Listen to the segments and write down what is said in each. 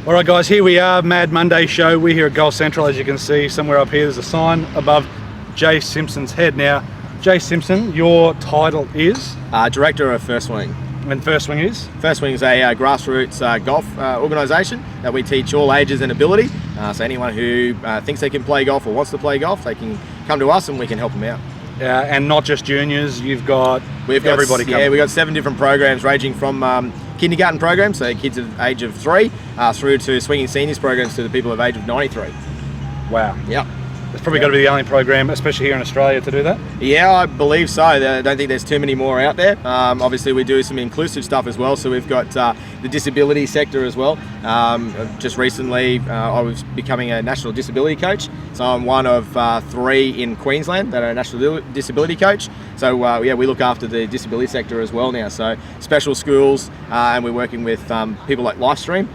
All right, guys, here we are, Mad Monday show. We're here at Golf Central, as you can see. Somewhere up here, there's a sign above Jay Simpson's head. Now, Jay Simpson, your title is? Director of First Swing. And First Swing is? First Swing is a grassroots golf organisation that we teach all ages and ability. So anyone who thinks they can play golf or wants to play golf, they can come to us and we can help them out. And not just juniors, we've got everybody coming. Yeah, we've got 7 different programs ranging from kindergarten programs, so kids of the age of 3, through to swinging seniors programs to the people of age of 93. Wow. Yep. It's probably got to be the only program, especially here in Australia, to do that. Yeah, I believe so. I don't think there's too many more out there. Obviously, we do some inclusive stuff as well. So we've got the disability sector as well. Just recently, I was becoming a national disability coach. So I'm one of 3 in Queensland that are a national disability coach. So yeah, we look after the disability sector as well now. So special schools, and we're working with people like Livestream,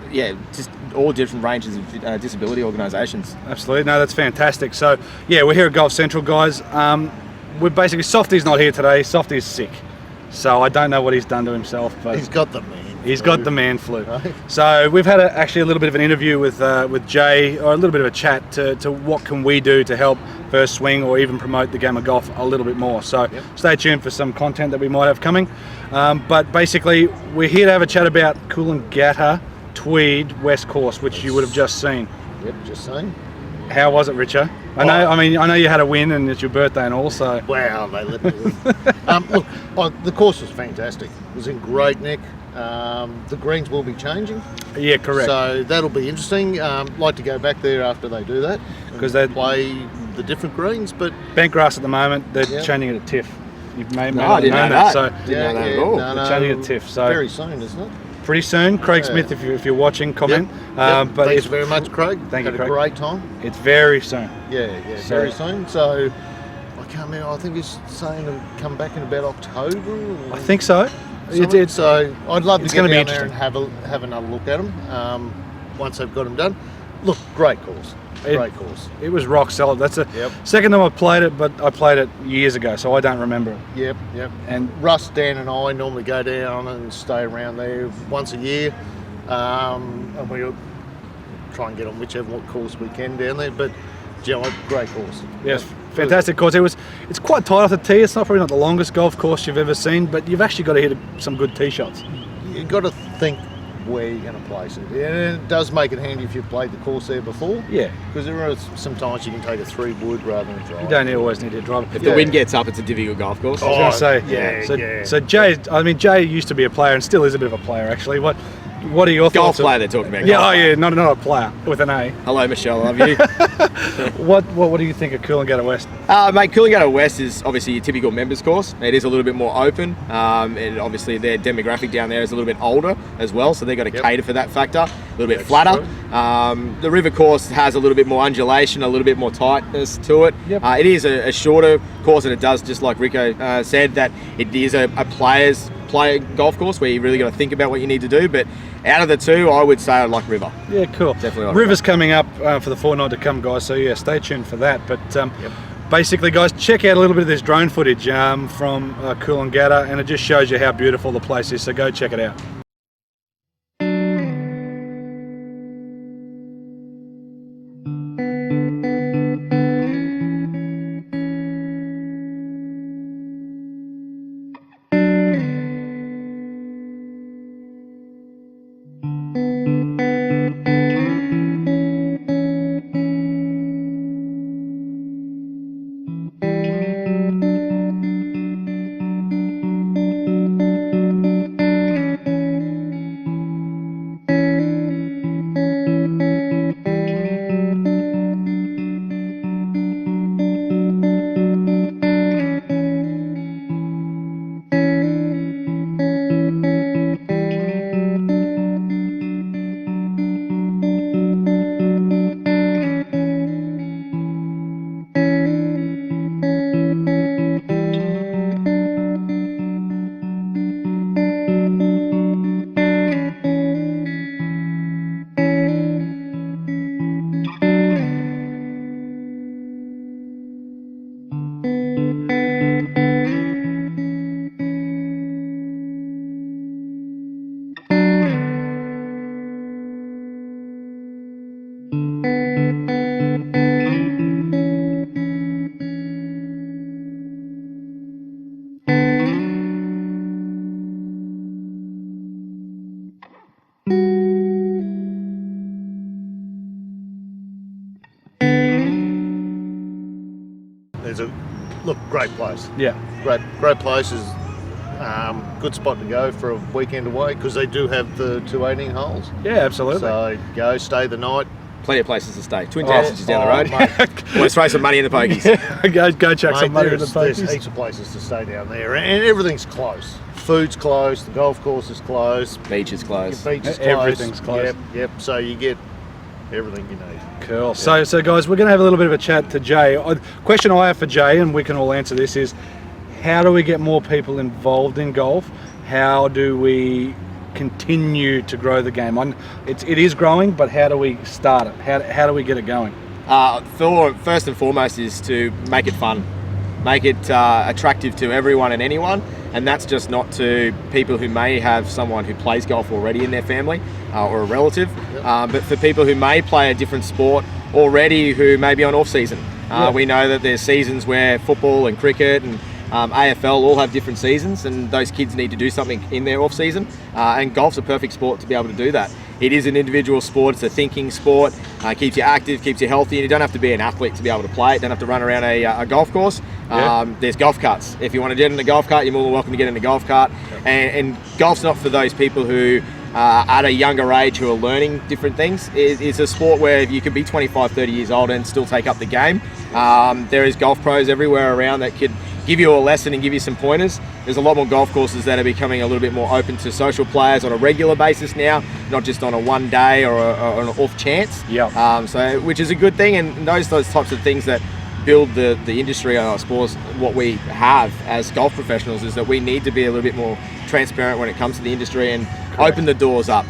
yeah, just all different ranges of disability organisations. Absolutely, no, that's fantastic. So yeah, we're here at Golf Central, guys. We're basically, Softy's not here today. Softy's sick, so I don't know what he's done to himself, but he's got the man flu. He's got the man flu. Right. So we've had actually a little bit of an interview with Jay, or a little bit of a chat to what can we do to help First Swing or even promote the game of golf a little bit more. So Stay tuned for some content that we might have coming. But basically, we're here to have a chat about Coolangatta Tweed West Course, which you would have just seen. Yep, just saying. How was it, Richard? I know you had a win and it's your birthday and all, so. Wow, they let me win. Look, the course was fantastic. It was in great nick. The greens will be changing. Yeah, correct. So that'll be interesting. Like to go back there after they do that, because they play the different greens. But bent grass at the moment, they're changing it to TIFF. You've I didn't know that. So Didn't know that at all. They're changing it to TIFF. So very soon, isn't it? Pretty soon. Craig Smith, if you're watching, comment. But but thanks very much, Craig. Thank you, Had Craig. a great time. It's very soon. Yeah, very soon. So I can't remember. I think he's saying to come back in about October. I think so. So I'd love to get down be there and have another look at them once they've got them done. Look, great course. Great course. It was rock solid. That's the second time I played it, but I played it years ago, so I don't remember it. Yep. And Russ, Dan and I normally go down and stay around there once a year. And we'll try and get on whichever course we can down there. But, great course. Yes, fantastic course. It's quite tight off the tee. It's probably not the longest golf course you've ever seen, but you've actually got to hit some good tee shots. You've got to think where you're going to place it. And it does make it handy if you've played the course there before. Yeah. Because there are sometimes you can take a 3-wood rather than a drive. You don't always need to drive. If the wind gets up, it's a difficult golf course. I was going to say, So Jay used to be a player and still is a bit of a player, actually. What are your thoughts? Golf player they're talking about. Yeah, not a player with an A. Hello, Michelle, I love you. What do you think of Coolangatta West? Mate, Coolangatta West is obviously your typical members course. It is a little bit more open, and obviously their demographic down there is a little bit older as well, so they've got to cater for that factor. A little bit flatter. The river course has a little bit more undulation, a little bit more tightness to it. It is a shorter course, and it does, just like Rico said, that it is a play golf course where you really got to think about what you need to do. But out of the two, I would say I like river. Yeah, cool. Definitely like River's coming up for the fortnight to come, guys. So yeah, stay tuned for that. But basically, guys, check out a little bit of this drone footage from Coolangatta, and it just shows you how beautiful the place is. So go check it out. great place. Yeah. Great place is good spot to go for a weekend away because they do have the 2 18 holes. Yeah, absolutely. So go stay the night. Plenty of places to stay. Twin Towers is down the road. Mate. Let's throw some money in the pokies. go chuck some money in the There's pokies. heaps of places to stay down there, and everything's close. Food's close. The golf course is close. Beach is closed. Your beach is close. Everything's close. Yep. So you get everything you need. Cool. So guys, we're going to have a little bit of a chat to Jay. Question I have for Jay, and we can all answer this, is how do we get more people involved in golf? How do we continue to grow the game? It is growing, but how do we start it? How do we get it going? First and foremost is to make it fun. Make it attractive to everyone and anyone. And that's just not to people who may have someone who plays golf already in their family or a relative, but for people who may play a different sport already who may be on off season. We know that there's seasons where football and cricket and AFL all have different seasons, and those kids need to do something in their off season, and golf's a perfect sport to be able to do that. It is an individual sport, it's a thinking sport, keeps you active, keeps you healthy, and you don't have to be an athlete to be able to play it, don't have to run around a golf course. There's golf carts. If you want to get in a golf cart, you're more than welcome to get in a golf cart, and golf's not for those people who at a younger age who are learning different things. It's a sport where you could be 25, 30 years old and still take up the game. There is golf pros everywhere around that could give you a lesson and give you some pointers. There's a lot more golf courses that are becoming a little bit more open to social players on a regular basis now, not just on a one day or an off chance. So which is a good thing, and those types of things that build the industry. I suppose what we have as golf professionals is that we need to be a little bit more transparent when it comes to the industry and open the doors up.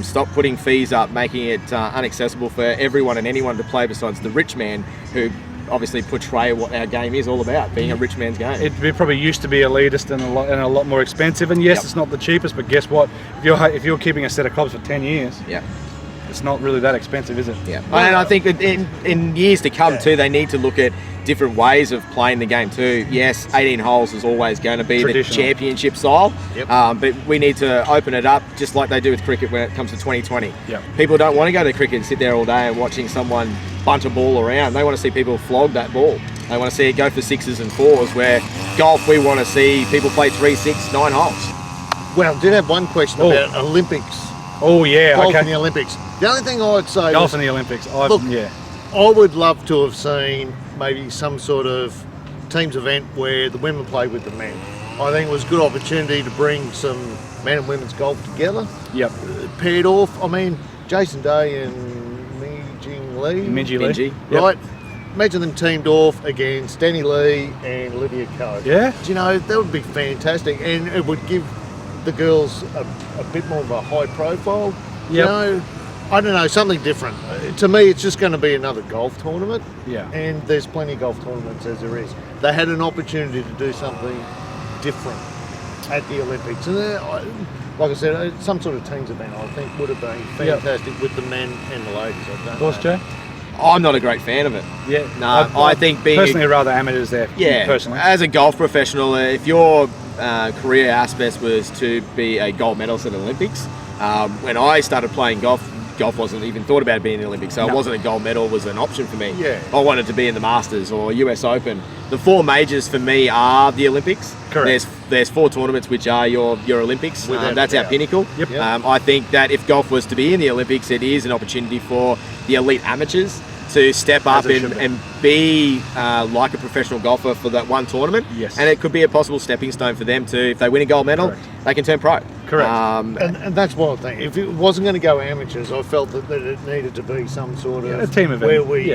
Stop putting fees up, making it inaccessible for everyone and anyone to play besides the rich man who obviously portray what our game is all about, being a rich man's game. It probably used to be elitist and a lot more expensive, and yes, it's not the cheapest, but guess what? If you're keeping a set of clubs for 10 years, it's not really that expensive, is it? And I think that in years to come too, they need to look at different ways of playing the game too. Yes, 18 holes is always going to be the championship style, but we need to open it up just like they do with cricket when it comes to 2020. People don't want to go to cricket and sit there all day and watching someone bunch a ball around. They want to see people flog that ball. They want to see it go for 6s and 4s, where golf, we want to see people play 3, 6, 9 holes. Well, I did have one question about Olympics. Oh yeah, golf in the Olympics. The only thing I'd say golf in the Olympics. I would love to have seen maybe some sort of teams event where the women play with the men. I think it was a good opportunity to bring some men and women's golf together. Paired off. I mean, Jason Day and Minjie Lee. Right? Imagine them teamed off against Danny Lee and Olivia Coe. Yeah. Do you know, that would be fantastic, and it would give the girls a bit more of a high profile. You know, I don't know, something different. To me, it's just going to be another golf tournament. And there's plenty of golf tournaments as there is. They had an opportunity to do something different at the Olympics. And like I said, some sort of teams event I think would have been fantastic with the men and the ladies. I don't know. Of course, Jay? I'm not a great fan of it. No, I think being personally rather amateurs there. Personally, as a golf professional, if your career aspect was to be a gold medalist at the Olympics, when I started playing golf wasn't even thought about being in the Olympics, so it wasn't a gold medal was an option for me. I wanted to be in the Masters or US Open. The 4 majors for me are the Olympics. Correct. There's 4 tournaments which are your Olympics. That's our pinnacle. I think that if golf was to be in the Olympics, it is an opportunity for the elite amateurs to step up and be like a professional golfer for that one tournament. And it could be a possible stepping stone for them to, if they win a gold medal, they can turn pro. And that's one thing. If it wasn't going to go amateurs, I felt that it needed to be some sort of a team event where we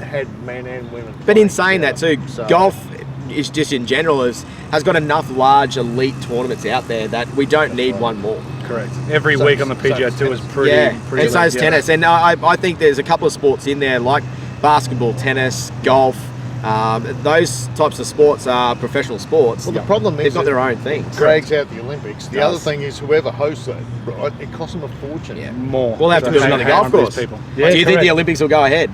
had men and women. But in saying that too, golf is just in general has got enough large elite tournaments out there that we don't need one more. Correct. Every week on the PGA Tour is pretty and so is tennis. And I think there's a couple of sports in there like basketball, tennis, golf. Those types of sports are professional sports. Well, the problem is they've got their own thing. Drags out the Olympics. The other thing is whoever hosts it, it costs them a fortune. More. We'll have to build another golf course. Do you think the Olympics will go ahead?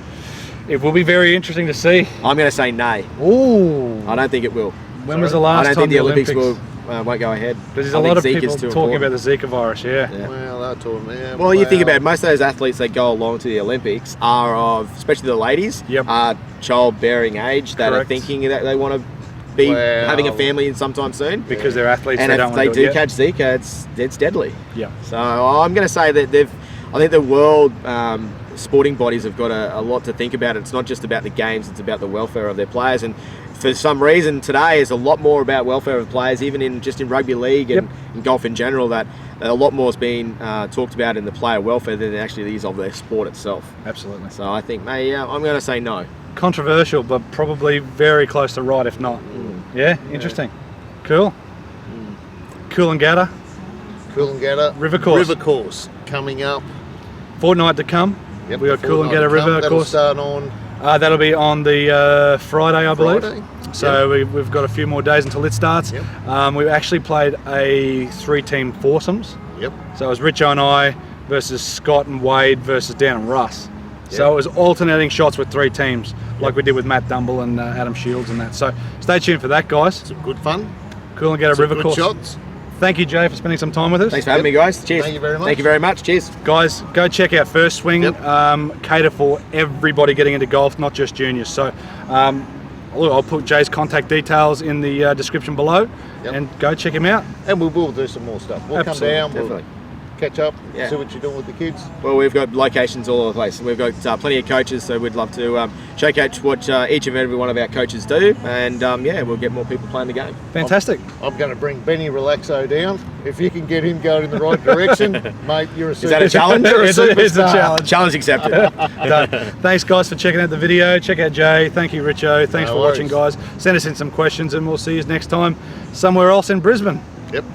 It will be very interesting to see. I'm going to say nay. Ooh. I don't think it will. When was the last time the Olympics won't go ahead? There's a lot of people talking about the Zika virus, Well, tournament. Well, you think about it, most of those athletes that go along to the Olympics are of, especially the ladies, are childbearing age that are thinking that they want to be having a family sometime soon. Because they're athletes, and they if don't they want to do do it catch Zika, it's deadly. Yeah. So I'm going to say that I think the world sporting bodies have got a lot to think about. It's not just about the games, it's about the welfare of their players. And for some reason today is a lot more about welfare of players, even in rugby league and in golf in general, that a lot more is being talked about in the player welfare than it actually is of their sport itself. Absolutely. So I think I'm going to say no. Controversial, but probably very close to right, if not. Yeah, interesting. Cool. Coolangatta. River course coming up. Fortnight to come. Yep, We got Coolangatta River that'll course. Start on That'll be on the Friday, I believe. Friday. So we've got a few more days until it starts. Yep. We've actually played a 3-team foursomes. Yep. So it was Richo and I versus Scott and Wade versus Dan and Russ. So it was alternating shots with 3 teams, like we did with Matt Dumble and Adam Shields and that. So stay tuned for that, guys. Some good fun. Coolangatta River good course. shots. Thank you, Jay, for spending some time with us. Thanks for having me, guys. Cheers. Thank you very much. Thank you very much. Cheers. Guys, go check out First Swing. Yep. Cater for everybody getting into golf, not just juniors. So I'll put Jay's contact details in the description below, and go check him out. And we will do some more stuff. We'll Absolutely, come down, definitely. we'll catch up, see what you're doing with the kids. Well, we've got locations all over the place. We've got plenty of coaches, so we'd love to showcase what each and every one of our coaches do, and we'll get more people playing the game. Fantastic. I'm going to bring Benny Relaxo down. If you can get him going in the right direction, mate, you're a superstar. Is that a challenge? It's a challenge. Challenge accepted. Done. Thanks, guys, for checking out the video. Check out Jay. Thank you, Richo. Thanks for watching, guys. Send us in some questions, and we'll see you next time somewhere else in Brisbane. Yep.